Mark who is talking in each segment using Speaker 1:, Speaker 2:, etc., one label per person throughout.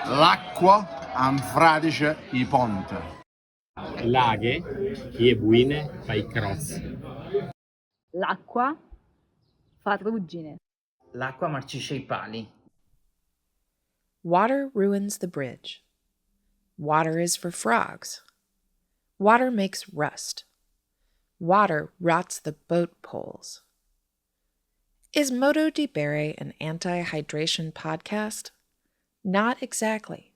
Speaker 1: L'acqua am fradice I ponte.
Speaker 2: Laghe, je buine fai cross.
Speaker 3: L'acqua fa ruggine.
Speaker 4: L'acqua marcisce I pali.
Speaker 5: Water ruins the bridge. Water is for frogs. Water makes rust. Water rots the boat poles. Is Modo di Bere an anti-hydration podcast? Not exactly.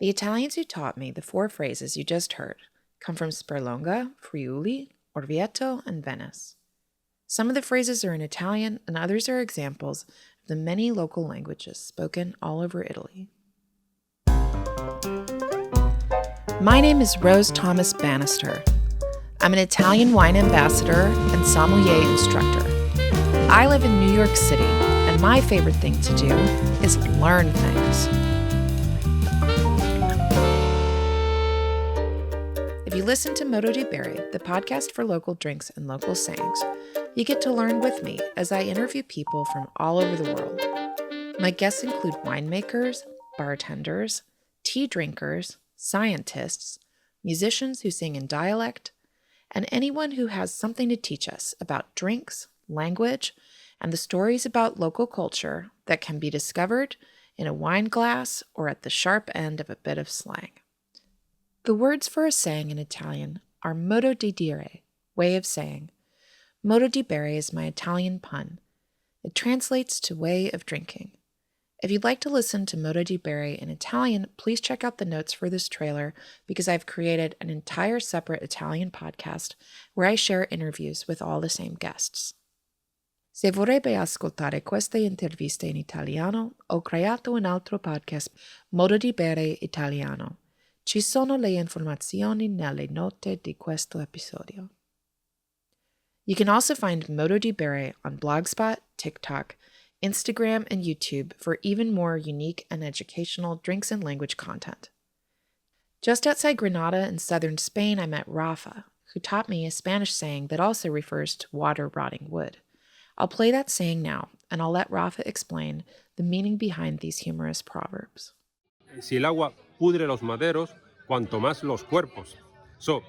Speaker 5: The Italians who taught me the 4 phrases you just heard come from Sperlonga, Friuli, Orvieto, and Venice. Some of the phrases are in Italian, and others are examples of the many local languages spoken all over Italy. My name is Rose Thomas Bannister. I'm an Italian wine ambassador and sommelier instructor. I live in New York City, and my favorite thing to do is learn things. If you listen to Modo di Bere, the podcast for local drinks and local sayings, you get to learn with me as I interview people from all over the world. My guests include winemakers, bartenders, tea drinkers, scientists, musicians who sing in dialect, and anyone who has something to teach us about drinks, language, and the stories about local culture that can be discovered in a wine glass or at the sharp end of a bit of slang. The words for a saying in Italian are modo di dire, way of saying. Modo di bere is my Italian pun. It translates to way of drinking. If you'd like to listen to Modo di Bere in Italian, please check out the notes for this trailer because I've created an entire separate Italian podcast where I share interviews with all the same guests. Se vorrebbe ascoltare queste interviste in italiano, ho creato un altro podcast, Modo di Bere Italiano. Ci sono le informazioni nelle note di questo episodio. You can also find Modo di Bere on Blogspot, TikTok, Instagram, and YouTube for even more unique and educational drinks and language content. Just outside Granada in southern Spain, I met Rafa, who taught me a Spanish saying that also refers to water rotting wood. I'll play that saying now, and I'll let Rafa explain the meaning behind these humorous proverbs.
Speaker 6: Si el agua pudre los maderos, cuanto más los cuerpos. So,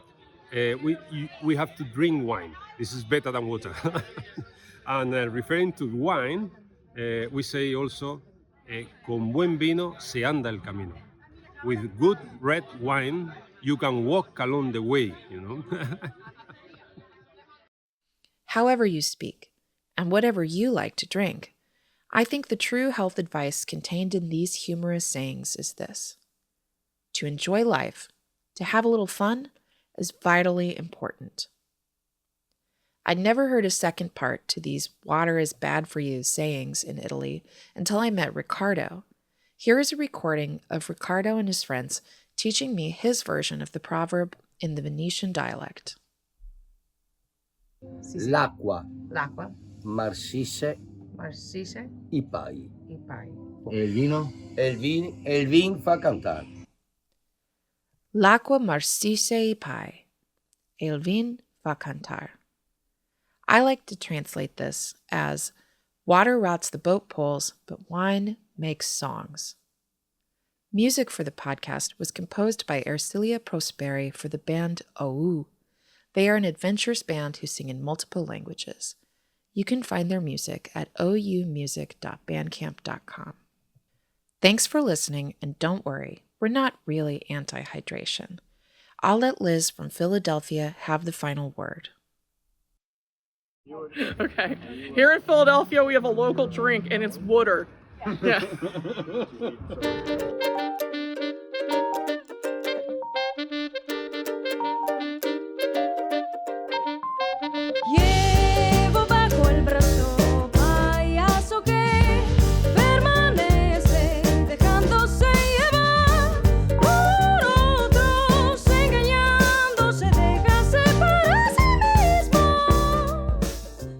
Speaker 6: we have to drink wine. This is better than water. And referring to wine, we say also, con buen vino se anda el camino. With good red wine, you can walk along the way, you know.
Speaker 5: However you speak, and whatever you like to drink, I think the true health advice contained in these humorous sayings is this. To enjoy life, to have a little fun, is vitally important. I'd never heard a second part to these water is bad for you sayings in Italy until I met Riccardo. Here is a recording of Riccardo and his friends teaching me his version of the proverb in the Venetian dialect.
Speaker 7: L'acqua
Speaker 3: Marcisce
Speaker 7: I pai.
Speaker 3: I pai.
Speaker 7: E il vino? E il vin fa cantare.
Speaker 5: L'acqua marcisce I pai, e il vin fa cantar. I like to translate this as, water rots the boat poles, but wine makes songs. Music for the podcast was composed by Ercilia Prosperi for the band OU. They are an adventurous band who sing in multiple languages. You can find their music at oumusic.bandcamp.com. Thanks for listening, and don't worry, we're not really anti-hydration. I'll let Liz from Philadelphia have the final word.
Speaker 8: Okay. Here in Philadelphia, we have a local drink, and it's water. Yeah.